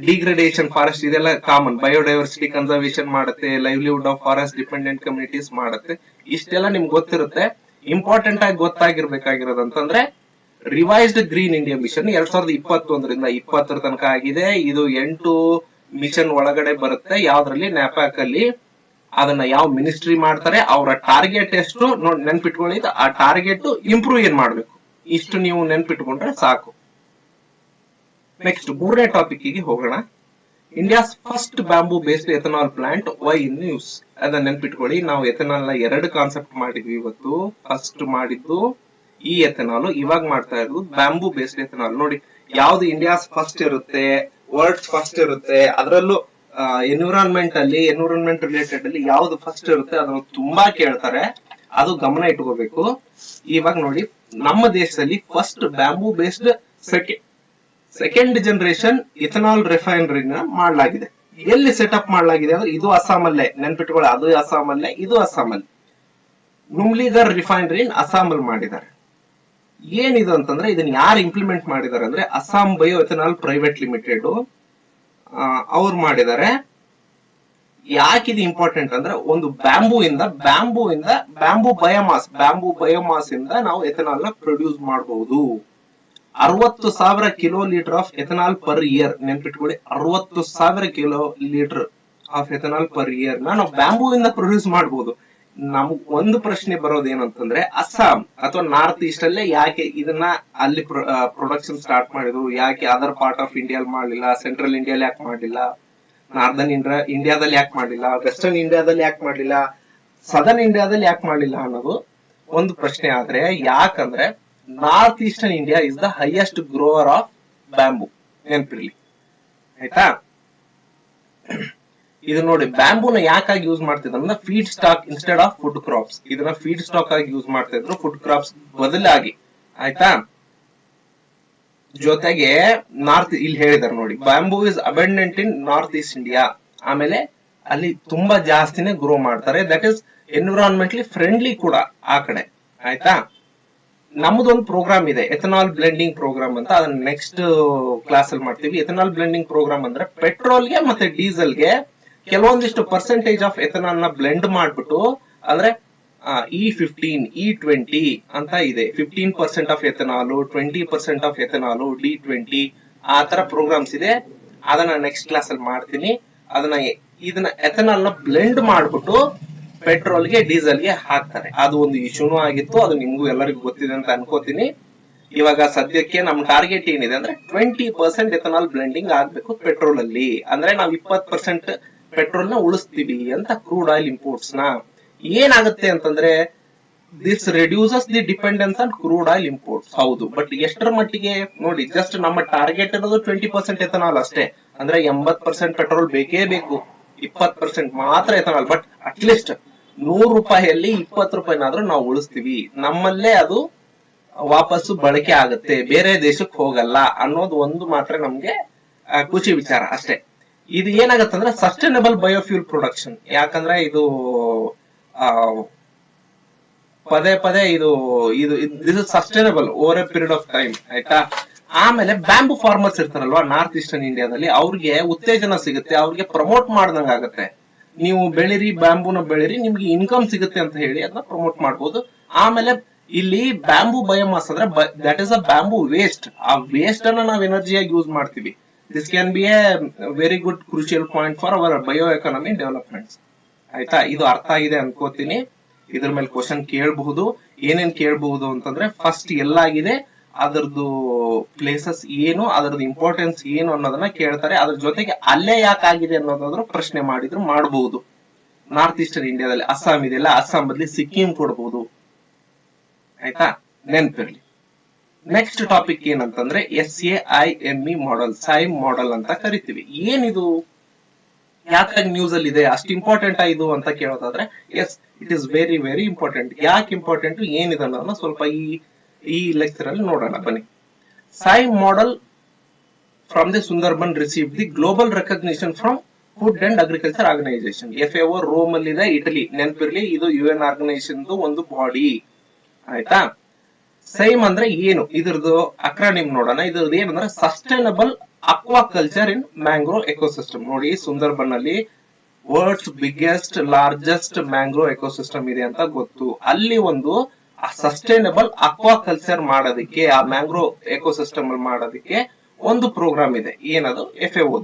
ಡಿಗ್ರೇಡೇಷನ್ ಫಾರೆಸ್ಟ್ ಇದೆಲ್ಲ ಕಾಮನ್. ಬಯೋಡೈವರ್ಸಿಟಿ ಕನ್ಸರ್ವೇಷನ್ ಮಾಡುತ್ತೆ, livelihood of forest dependent communities ಮಾಡುತ್ತೆ. ಇಷ್ಟೆಲ್ಲ ನಿಮ್ಗೆ ಗೊತ್ತಿರುತ್ತೆ. ಇಂಪಾರ್ಟೆಂಟ್ ಆಗಿ ಗೊತ್ತಾಗಿರ್ಬೇಕಾಗಿರೋದು ಅಂತಂದ್ರೆ ರಿವೈಸ್ಡ್ ಗ್ರೀನ್ ಇಂಡಿಯಾ ಮಿಷನ್ 2021ರಿಂದ 2020 ತನಕ ಆಗಿದೆ. ಇದು 8 ಮಿಷನ್ ಒಳಗಡೆ ಬರುತ್ತೆ. ಯಾವ್ದ್ರಲ್ಲಿ? ನ್ಯಾಪ್ಯಾಕ್ ಅಲ್ಲಿ. ಅದನ್ನ ಯಾವ ಮಿನಿಸ್ಟ್ರಿ ಮಾಡ್ತಾರೆ, ಅವರ ಟಾರ್ಗೆಟ್ ಎಷ್ಟು ನೋಡಿ ನೆನ್ಪಿಟ್ಕೊಳ್ಳಿ. ಆ ಟಾರ್ಗೆಟ್ ಇಂಪ್ರೂವ್ ಏನ್ ಮಾಡ್ಬೇಕು, ಇಷ್ಟು ನೀವು ನೆನ್ಪಿಟ್ಕೊಂಡ್ರೆ ಸಾಕು. ನೆಕ್ಸ್ಟ್ 3ನೇ ಟಾಪಿಕ್ ಗೆ ಹೋಗೋಣ. India's first bamboo based ethanol plant why in use. ಅದನ್ನ ನೆನ್ಪಿಟ್ಕೊಳ್ಳಿ. ನಾವು ಎಥನಾಲ್ ನ 2 ಕಾನ್ಸೆಪ್ಟ್ ಮಾಡಿದ್ವಿ ಇವತ್ತು. ಫಸ್ಟ್ ಮಾಡಿದ್ದು ಈ ಎಥನಾಲ್, ಇವಾಗ ಮಾಡ್ತಾ ಇರೋದು ಬ್ಯಾಂಬೂ ಬೇಸ್ಡ್ ಎಥನಾಲ್. ನೋಡಿ, ಯಾವ್ದು ಇಂಡಿಯಾಸ್ ಫಸ್ಟ್ ಇರುತ್ತೆ, ವರ್ಲ್ಡ್ ಫಸ್ಟ್ ಇರುತ್ತೆ, ಅದರಲ್ಲೂ ಎನ್ವಿರಾನ್ಮೆಂಟ್ ರಿಲೇಟೆಡ್ ಅಲ್ಲಿ ಯಾವ್ದು ಫಸ್ಟ್ ಇರುತ್ತೆ ಅದನ್ನು ತುಂಬಾ ಕೇಳ್ತಾರೆ, ಅದು ಗಮನ ಇಟ್ಕೋಬೇಕು. ಇವಾಗ ನೋಡಿ, ನಮ್ಮ ದೇಶದಲ್ಲಿ first bamboo based second generation ethanol ರಿಫೈನರಿನ ಮಾಡಲಾಗಿದೆ. ಎಲ್ಲಿ ಸೆಟಪ್ ಮಾಡಲಾಗಿದೆ ಅಂದ್ರೆ ಇದು ಅಸ್ಸಾಮಲ್ಲೇ, ನೆನ್ಪಿಟ್ಕೊಳ್ಳಿ. ಅದು ಅಸ್ಸಾಮಲ್ಲೇ, ಇದು ಅಸ್ಸಾಮಲ್ಲಿ. ನುಮ್ಲಿಗರ್ ರಿಫೈನರಿ ಅಸ್ಸಾಮಲ್ಲಿ ಮಾಡಿದ್ದಾರೆ. ಏನಿದು ಅಂತಂದ್ರೆ ಇದನ್ನ ಯಾರು ಇಂಪ್ಲಿಮೆಂಟ್ ಮಾಡಿದ್ದಾರೆ ಅಂದ್ರೆ Assam bio ethanol private limited ಅವ್ರು ಮಾಡಿದ್ದಾರೆ. ಯಾಕಿದು ಇಂಪಾರ್ಟೆಂಟ್ ಅಂದ್ರೆ ಒಂದು ಬ್ಯಾಂಬೂ ಬಯೋಮಾಸ್ ಇಂದ ನಾವು ಎಥನಾಲ್ ನ ಪ್ರೊಡ್ಯೂಸ್ ಮಾಡಬಹುದು. 60,000 kilo litre of ethanol per year. ನೆನ್ಪಿಟ್ಕೊಳ್ಳಿ, 60,000 kilo litre of ethanol per year ನಾವು ಬ್ಯಾಂಬೂ ಇಂದ ಪ್ರೊಡ್ಯೂಸ್ ಮಾಡಬಹುದು. ನಮಗ್ ಒಂದು ಪ್ರಶ್ನೆ ಬರೋದು ಏನಂತಂದ್ರೆ ಅಸ್ಸಾಂ ಅಥವಾ ನಾರ್ತ್ ಈಸ್ಟ್ ಅಲ್ಲೇ ಯಾಕೆ ಇದನ್ನ ಅಲ್ಲಿ ಪ್ರೊಡಕ್ಷನ್ ಸ್ಟಾರ್ಟ್ ಮಾಡಿದ್ರು, ಯಾಕೆ ಅದರ್ ಪಾರ್ಟ್ ಆಫ್ ಇಂಡಿಯಾಲ್ ಮಾಡಲಿಲ್ಲ, ಸೆಂಟ್ರಲ್ ಇಂಡಿಯಾಲ್ ಯಾಕೆ ಮಾಡಲಿಲ್ಲ, ನಾರ್ದರ್ನ್ ಇಂಡಿಯಾದಲ್ಲಿ ಯಾಕೆ ಮಾಡಲಿಲ್ಲ, ವೆಸ್ಟರ್ನ್ ಇಂಡಿಯಾದಲ್ಲಿ ಯಾಕೆ ಮಾಡಲಿಲ್ಲ, ಸದರ್ನ್ ಇಂಡಿಯಾದಲ್ಲಿ ಯಾಕೆ ಮಾಡಲಿಲ್ಲ ಅನ್ನೋದು ಒಂದು ಪ್ರಶ್ನೆ. ಆದ್ರೆ ಯಾಕಂದ್ರೆ north eastern India is the highest grower of bamboo, ನೆನಪಿರ್ಲಿ, ಆಯ್ತಾ. ಇದು ನೋಡಿ, ಬ್ಯಾಂಬೂನ ಯಾಕಾಗಿ ಯೂಸ್ ಮಾಡ್ತಿದ್ರು ಅಂದ್ರೆ feedstock instead of food crops. ಇದನ್ನ ಫೀಡ್ ಸ್ಟಾಕ್ ಆಗಿ ಯೂಸ್ ಮಾಡ್ತಾ ಇದ್ರು, ಫುಡ್ ಕ್ರಾಪ್ಸ್ ಬದಲಾಗಿ, ಆಯ್ತಾ. ಜೊತೆಗೆ ನಾರ್ತ್ ಇಲ್ಲಿ ಹೇಳಿದಾರೆ ನೋಡಿ, bamboo is abundant in north East India. ಆಮೇಲೆ ಅಲ್ಲಿ ತುಂಬಾ ಜಾಸ್ತಿನೇ ಗ್ರೋ ಮಾಡ್ತಾರೆ. ದಟ್ ಇಸ್ ಎನ್ವಿರಾನ್ಮೆಂಟ್ಲಿ ಫ್ರೆಂಡ್ಲಿ ಕೂಡ ಆ ಕಡೆ, ಆಯ್ತಾ. ನಮ್ಮದೊಂದು ಪ್ರೋಗ್ರಾಮ್ ಇದೆ, ಎಥನಾಲ್ ಬ್ಲೆಂಡಿಂಗ್ ಪ್ರೋಗ್ರಾಮ್ ಅಂತ. ಅದನ್ನ ನೆಕ್ಸ್ಟ್ ಕ್ಲಾಸ್ ಅಲ್ಲಿ ಮಾಡ್ತೀವಿ. ಎಥನಾಲ್ ಬ್ಲೆಂಡಿಂಗ್ ಪ್ರೋಗ್ರಾಮ್ ಅಂದ್ರೆ ಪೆಟ್ರೋಲ್ಗೆ ಮತ್ತೆ ಡೀಸೆಲ್ಗೆ ಕೆಲವೊಂದಿಷ್ಟು ಪರ್ಸೆಂಟೇಜ್ ಆಫ್ ಎಥನಾಲ್ ನ ಬ್ಲೆಂಡ್ ಮಾಡ್ಬಿಟ್ಟು, ಅಂದ್ರೆ E15, E20 ಅಂತ ಇದೆ. 15% of ethanol, 20% of ethanol, D20 ಆ ತರ ಪ್ರೋಗ್ರಾಮ್ಸ್ ಇದೆ. ಅದನ್ನ ನೆಕ್ಸ್ಟ್ ಕ್ಲಾಸ್ ಅಲ್ಲಿ ಮಾಡ್ತೀನಿ. ಇದನ್ನ ಎಥನಾಲ್ ನ ಬ್ಲೆಂಡ್ ಮಾಡ್ಬಿಟ್ಟು ಪೆಟ್ರೋಲ್ಗೆ ಡೀಸೆಲ್ಗೆ ಹಾಕ್ತಾರೆ. ಅದು ಒಂದು ಇಶ್ಯೂನೂ ಆಗಿತ್ತು, ಅದು ನಿಮ್ಗೂ ಎಲ್ಲರಿಗೂ ಗೊತ್ತಿದೆ ಅಂತ ಅನ್ಕೋತೀನಿ. ಇವಾಗ ಸದ್ಯಕ್ಕೆ ನಮ್ ಟಾರ್ಗೆಟ್ ಏನಿದೆ ಅಂದ್ರೆ 20% ಎಥನಾಲ್ ಬ್ಲೆಂಡಿಂಗ್ ಆಗ್ಬೇಕು ಪೆಟ್ರೋಲ್ ಅಲ್ಲಿ. ಅಂದ್ರೆ ನಾವು 20% ಪೆಟ್ರೋಲ್ ನ ಉಳಿಸ್ತೀವಿ ಅಂತ ಕ್ರೂಡ್ ಆಯಿಲ್ ಇಂಪೋರ್ಟ್ಸ್ ನ. ಏನಾಗುತ್ತೆ ಅಂತಂದ್ರೆ this reduces the dependence on crude oil imports. ಹೌದು, ಬಟ್ ಎಷ್ಟರ ಮಟ್ಟಿಗೆ ನೋಡಿ, ಜಸ್ಟ್ ನಮ್ಮ ಟಾರ್ಗೆಟ್ ಇರೋದು 20% ಎಥನಾಲ್ ಅಷ್ಟೇ. ಅಂದ್ರೆ 80% ಪೆಟ್ರೋಲ್ ಬೇಕೇ ಬೇಕು, 20% ಮಾತ್ರ ಎಥನಾಲ್. ಬಟ್ ಅಟ್ಲೀಸ್ಟ್ 100 ರೂಪಾಯಿಯಲ್ಲಿ 20 ರೂಪಾಯಿನಾದ್ರೂ ನಾವು ಉಳಿಸ್ತೀವಿ, ನಮ್ಮಲ್ಲೇ ಅದು ವಾಪಸ್ಸು ಬಳಕೆ ಆಗುತ್ತೆ, ಬೇರೆ ದೇಶಕ್ಕೆ ಹೋಗಲ್ಲ ಅನ್ನೋದು ಒಂದು ಮಾತ್ರ ನಮ್ಗೆ ಖುಷಿ ವಿಚಾರ ಅಷ್ಟೇ. ಇದು ಏನಾಗತ್ತಂದ್ರೆ ಸಸ್ಟೈನಬಲ್ ಬಯೋಫ್ಯೂಲ್ ಪ್ರೊಡಕ್ಷನ್. ಯಾಕಂದ್ರೆ ಇದು ಪದೇ ಇದು this is sustainable over A period of time, ಆಯ್ತಾ. ಆಮೇಲೆ ಬ್ಯಾಂಬೂ ಫಾರ್ಮರ್ಸ್ ಇರ್ತಾರಲ್ವಾ ನಾರ್ತ್ ಈಸ್ಟರ್ನ್ ಇಂಡಿಯಾದಲ್ಲಿ, ಅವ್ರಿಗೆ ಉತ್ತೇಜನ ಸಿಗುತ್ತೆ, ಅವ್ರಿಗೆ ಪ್ರಮೋಟ್ ಮಾಡ್ದಂಗ ಆಗುತ್ತೆ. ನೀವು ಬೆಳಿರಿ, ಬ್ಯಾಂಬೂನ ಬೆಳಿರಿ, ನಿಮ್ಗೆ ಇನ್ಕಮ್ ಸಿಗುತ್ತೆ ಅಂತ ಹೇಳಿ ಅದನ್ನ ಪ್ರಮೋಟ್ ಮಾಡಬಹುದು. ಆಮೇಲೆ ಇಲ್ಲಿ ಬ್ಯಾಂಬೂ ಬಯೋಮಾಸ್ ಅಂದ್ರೆ that is a bamboo waste. ಆ ವೇಸ್ಟ್ ಅನ್ನ ನಾವು ಎನರ್ಜಿಯಾಗಿ ಯೂಸ್ ಮಾಡ್ತೀವಿ. This can be A very good crucial point for our bio economy developments, ಆಯ್ತಾ. ಇದು ಅರ್ಥ ಆಗಿದೆ ಅನ್ಕೋತೀನಿ. ಇದ್ರ ಮೇಲೆ ಕ್ವಶನ್ ಕೇಳಬಹುದು. ಏನೇನ್ ಕೇಳಬಹುದು ಅಂತಂದ್ರೆ, ಫಸ್ಟ್ ಎಲ್ಲಾಗಿದೆ, ಅದರದ್ದು ಪ್ಲೇಸಸ್ ಏನು, ಅದರದ್ದು ಇಂಪಾರ್ಟೆನ್ಸ್ ಏನು ಅನ್ನೋದನ್ನ ಕೇಳ್ತಾರೆ. ಅದ್ರ ಜೊತೆಗೆ ಅಲ್ಲೇ ಯಾಕಾಗಿದೆ ಅನ್ನೋದಾದ್ರೂ ಪ್ರಶ್ನೆ ಮಾಡಿದ್ರು ಮಾಡಬಹುದು. ನಾರ್ತ್ ಈಸ್ಟರ್ನ್ ಇಂಡಿಯಾದಲ್ಲಿ ಅಸ್ಸಾಂ ಇದೆಯಲ್ಲ, ಅಸ್ಸಾಂ ಬದಲಿ ಸಿಕ್ಕಿಂ ಕೊಡಬಹುದು, ಆಯ್ತಾ, ನೆನ್ಪಿರ್ಲಿ. ನೆಕ್ಸ್ಟ್ ಟಾಪಿಕ್ ಏನಂತಂದ್ರೆ SAIME ಮಾಡೆಲ್, ಸೈಮ್ ಮಾಡೆಲ್ ಅಂತ ಕರಿತೀವಿ. ಏನಿದು, ಯಾಕಾಗಿ ನ್ಯೂಸ್ ಅಲ್ಲಿ ಇದೆ, ಅಷ್ಟು ಇಂಪಾರ್ಟೆಂಟ್ ಇದು ಅಂತ ಕೇಳೋದಾದ್ರೆ, yes, it is very very important. ಯಾಕೆ ಇಂಪಾರ್ಟೆಂಟ್, ಏನಿದೆ ಅನ್ನೋದನ್ನ ಸ್ವಲ್ಪ ಈ ಲೆಕ್ಚರ್ ಅಲ್ಲಿ ನೋಡೋಣ ಬನ್ನಿ. ಸೈಮ್ model from the Sundarban receive the global recognition from food and agriculture organisation. FAO Rome ಅಲ್ಲಿ ಇದೆ, ಇಟಲಿ, ನೆನಪಿರ್ಲಿ. ಇದು UN ಆರ್ಗನೈಸೇಷನ್ ಒಂದು ಬಾಡಿ, ಆಯ್ತಾ. ಸೈಮ್ ಅಂದ್ರೆ ಏನು, ಇದ್ರದ್ದು ಅಕ್ರಾನಿಮ್ ನೋಡೋಣ. ಇದ್ರದ್ದು ಏನಂದ್ರೆ sustainable aquaculture in mangrove ecosystem. ನೋಡಿ, ಸುಂದರ್ಬನ್ ಅಲ್ಲಿ world's biggest largest mangrove ecosystem ಇದೆ ಅಂತ ಗೊತ್ತು. ಅಲ್ಲಿ ಒಂದು ಸಸ್ಟೈನಬಲ್ ಅಕ್ವಾಕಲ್ಚರ್ ಮಾಡೋದಕ್ಕೆ, ಆ ಮ್ಯಾಂಗ್ರೋ ಎಕೋಸಿಸ್ಟಮ್ ಅಲ್ಲಿ ಮಾಡೋದಕ್ಕೆ ಒಂದು ಪ್ರೋಗ್ರಾಮ್ ಇದೆ. ಏನದು, FAO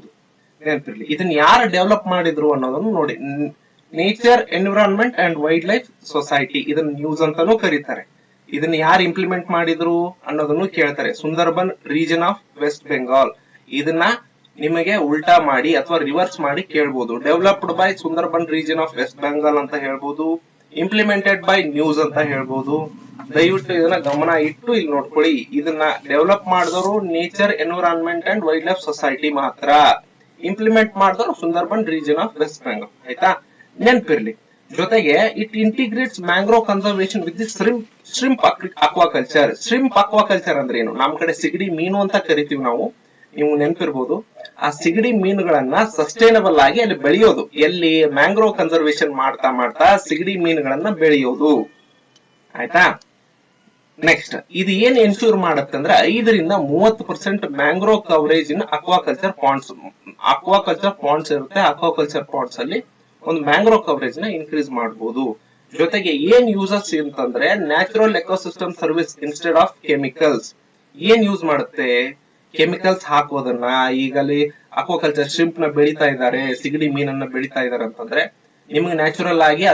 ನೆನಪಿರ್ಲಿ. ಇದನ್ನ ಯಾರು ಡೆವಲಪ್ ಮಾಡಿದ್ರು ಅನ್ನೋದನ್ನು ನೋಡಿ. Nature environment and wildlife society, ಇದನ್ನ ನ್ಯೂಸ್ ಅಂತಾನೂ ಕರೀತಾರೆ. ಇದನ್ನ ಯಾರು ಇಂಪ್ಲಿಮೆಂಟ್ ಮಾಡಿದ್ರು ಅನ್ನೋದನ್ನು ಕೇಳ್ತಾರೆ. Sundarban region of West Bengal. ಇದನ್ನ ನಿಮಗೆ ಉಲ್ಟಾ ಮಾಡಿ ಅಥವಾ ರಿವರ್ಸ್ ಮಾಡಿ ಕೇಳ್ಬೋದು. Developed by Sundarban region of West Bengal ಅಂತ ಹೇಳ್ಬೋದು, ಇಂಪ್ಲಿಮೆಂಟೆಡ್ ಬೈ ನ್ಯೂಸ್ ಅಂತ ಹೇಳ್ಬೋದು. ದಯವಿಟ್ಟು ಇದನ್ನ ಗಮನ ಇಟ್ಟು ಇಲ್ಲಿ ನೋಡ್ಕೊಳ್ಳಿ. ಇದನ್ನ ಡೆವಲಪ್ ಮಾಡಿದವರು nature environment and wildlife society ಮಾತ್ರ, ಇಂಪ್ಲಿಮೆಂಟ್ ಮಾಡಿದವರು Sundarban region of West Bengal, ಆಯ್ತಾ, ನೆನ್ಪಿರ್ಲಿ. ಜೊತೆಗೆ it integrates mangrove conservation with the shrimp aquaculture. Shrimp aquaculture ಅಂದ್ರೆ ಏನು, ನಮ್ ಕಡೆ ಸಿಗಡಿ ಮೀನು ಅಂತ ಕರಿತೀವಿ ನಾವು, ನೀವು ನೆನ್ಪಿರ್ಬೋದು. ಆ ಸಿಗಡಿ ಮೀನುಗಳನ್ನ ಸಸ್ಟೈನಬಲ್ ಆಗಿ ಅಲ್ಲಿ ಬೆಳೆಯೋದು, ಎಲ್ಲಿ ಮ್ಯಾಂಗ್ರೋ ಕನ್ಸರ್ವೇಶನ್ ಮಾಡ್ತಾ ಸಿಗಡಿ ಮೀನುಗಳನ್ನ ಬೆಳೆಯೋದು, ಆಯ್ತಾ. ನೆಕ್ಸ್ಟ್, ಇದು ಏನ್ ಎನ್ಶೂರ್ ಮಾಡುತ್ತೆ ಅಂದ್ರೆ 5-30% ಮ್ಯಾಂಗ್ರೋ ಕವರೇಜ್ ಇನ್ ಅಕ್ವಾಕಲ್ಚರ್ ಪಾಂಡ್ಸ್. ಅಕ್ವಾಕಲ್ಚರ್ ಪಾಂಡ್ಸ್ ಇರುತ್ತೆ, ಅಕ್ವಾಕಲ್ಚರ್ ಪಾಂಡ್ಸ್ ಅಲ್ಲಿ ಒಂದು ಮ್ಯಾಂಗ್ರೋ ಕವರೇಜ್ ನ ಇನ್ಕ್ರೀಸ್ ಮಾಡಬಹುದು. ಜೊತೆಗೆ ಏನ್ ಯೂಸಸ್ ಅಂತಂದ್ರೆ, natural ecosystem service instead of chemicals. ಏನ್ ಯೂಸ್ ಮಾಡುತ್ತೆ, ಕೆಮಿಕಲ್ಸ್ ಹಾಕೋದನ್ನ. ಈಗ ಅಲ್ಲಿ ಅಕ್ವಾಕಲ್ಚರ್ ಶ್ರಿಂಪ್ ನ ಬೆಳೀತಾ ಇದ್ದಾರೆ, ಸಿಗಡಿ ಮೀನನ್ನ ಬೆಳೀತಾ ಇದಾರೆ ಅಂತಂದ್ರೆ, ನಿಮ್ಗೆ ನ್ಯಾಚುರಲ್ ಆಗಿ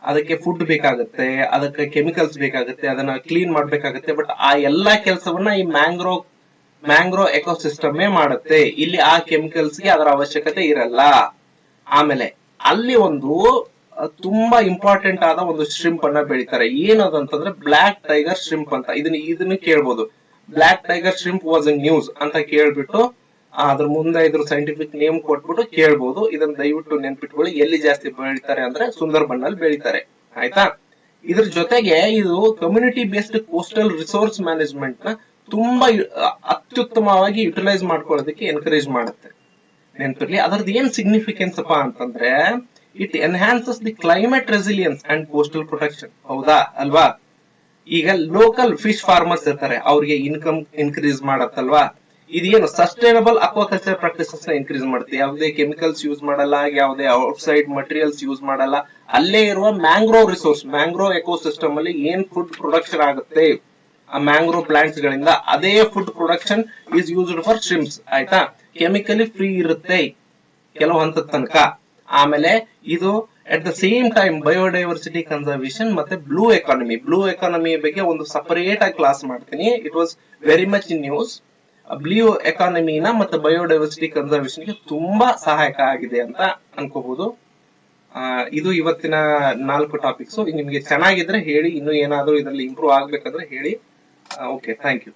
ಅದಕ್ಕೆ ಫುಡ್ ಬೇಕಾಗುತ್ತೆ, ಅದಕ್ಕೆ ಕೆಮಿಕಲ್ಸ್ ಬೇಕಾಗುತ್ತೆ, ಅದನ್ನ ಕ್ಲೀನ್ ಮಾಡ್ಬೇಕಾಗುತ್ತೆ. ಬಟ್ ಆ ಎಲ್ಲಾ ಕೆಲಸವನ್ನ ಈ ಮ್ಯಾಂಗ್ರೋ ಎಕೋಸಿಸ್ಟಮ್ ಮಾಡುತ್ತೆ. ಇಲ್ಲಿ ಆ ಕೆಮಿಕಲ್ಸ್ ಗೆ ಅದರ ಅವಶ್ಯಕತೆ ಇರಲ್ಲ. ಆಮೇಲೆ ಅಲ್ಲಿ ಒಂದು ತುಂಬಾ ಇಂಪಾರ್ಟೆಂಟ್ ಆದ ಒಂದು ಶ್ರಿಂಪ್ ಅನ್ನ ಬೆಳಿತಾರೆ. ಏನದಂತಂದ್ರೆ ಬ್ಲಾಕ್ ಟೈಗರ್ ಶ್ರಿಂಪ್ ಅಂತ. ಇದನ್ನ ಕೇಳ್ಬೋದು. Block tiger shrimp was in news ಅಂತ ಕೇಳ್ಬಿಟ್ಟು ಅದ್ರ ಮುಂದೆ ಇದ್ರ ಸೈಂಟಿಫಿಕ್ ನೇಮ್ ಕೊಟ್ಬಿಟ್ಟು ಕೇಳ್ಬೋದು. ಇದನ್ನ ದಯವಿಟ್ಟು ನೆನ್ಪಿಟ್ಕೊಳ್ಳಿ. ಎಲ್ಲಿ ಜಾಸ್ತಿ ಬೆಳಿತಾರೆ ಅಂದ್ರೆ ಸುಂದರ್ಬನ್ ಅಲ್ಲಿ ಬೆಳಿತಾರೆ, ಆಯ್ತಾ. ಇದ್ರ ಜೊತೆಗೆ ಇದು community based coastal resource management ನ ತುಂಬಾ ಅತ್ಯುತ್ತಮವಾಗಿ ಯುಟಿಲೈಸ್ ಮಾಡ್ಕೊಳ್ಳೋದಕ್ಕೆ ಎನ್ಕರೇಜ್ ಮಾಡುತ್ತೆ, ನೆನ್ಪಿರ್ಲಿ. ಅದರದ್ದು ಏನ್ ಸಿಗ್ನಿಫಿಕೆನ್ಸ್ ಅಪ್ಪ ಅಂತಂದ್ರೆ, it enhances the climate resilience and coastal protection. ಹೌದಾ ಅಲ್ವಾ. ಈಗ ಲೋಕಲ್ ಫಿಶ್ ಫಾರ್ಮರ್ಸ್ ಇರ್ತಾರೆ, ಅವ್ರಿಗೆ ಇನ್ಕಮ್ ಇನ್ಕ್ರೀಸ್ ಮಾಡತ್ತಲ್ವಾ. ಇದೇನು ಸಸ್ಟೈನಬಲ್ ಅಕ್ವಾಕಲ್ಚರ್ ಪ್ರಾಕ್ಟೀಸಸ್ ನ ಇನ್ಕ್ರೀಸ್ ಮಾಡುತ್ತೆ. ಯಾವುದೇ ಕೆಮಿಕಲ್ಸ್ ಯೂಸ್ ಮಾಡಲ್ಲ, ಯಾವುದೇ ಔಟ್ಸೈಡ್ ಮಟೀರಿಯಲ್ಸ್ ಯೂಸ್ ಮಾಡಲ್ಲ. ಅಲ್ಲೇ ಇರುವ ಮ್ಯಾಂಗ್ರೋ ರಿಸೋರ್ಸ್, ಮ್ಯಾಂಗ್ರೋ ಎಕೋಸಿಸ್ಟಮ್ ಅಲ್ಲಿ ಏನ್ ಫುಡ್ ಪ್ರೊಡಕ್ಷನ್ ಆಗುತ್ತೆ ಆ ಮ್ಯಾಂಗ್ರೋ ಪ್ಲಾಂಟ್ಸ್ ಗಳಿಂದ, ಅದೇ food production is used for shrimps, ಆಯ್ತಾ. ಕೆಮಿಕಲಿ ಫ್ರೀ ಇರುತ್ತೆ ಕೆಲವು ಹಂತದ ತನಕ. ಆಮೇಲೆ ಇದು at the same time biodiversity conservation ಮತ್ತೆ ಬ್ಲೂ ಎಕಾನಮಿ ಬಗ್ಗೆ ಒಂದು ಸಪರೇಟ್ ಆಗಿ ಕ್ಲಾಸ್ ಮಾಡ್ತೀನಿ. It was very much in news. Blue ಎಕಾನಮಿನ ಮತ್ತೆ ಬಯೋಡೈವರ್ಸಿಟಿ ಕನ್ಸರ್ವೇಶನ್ ಗೆ ತುಂಬಾ ಸಹಾಯಕ ಆಗಿದೆ ಅಂತ ಅನ್ಕೋಬಹುದು. ಇದು ಇವತ್ತಿನ 4 ಟಾಪಿಕ್ಸ್. ನಿಮ್ಗೆ ಚೆನ್ನಾಗಿದ್ರೆ ಹೇಳಿ, ಇನ್ನು ಏನಾದ್ರೂ ಇದರಲ್ಲಿ ಇಂಪ್ರೂವ್ ಆಗ್ಬೇಕಂದ್ರೆ ಹೇಳಿ. Okay, thank you.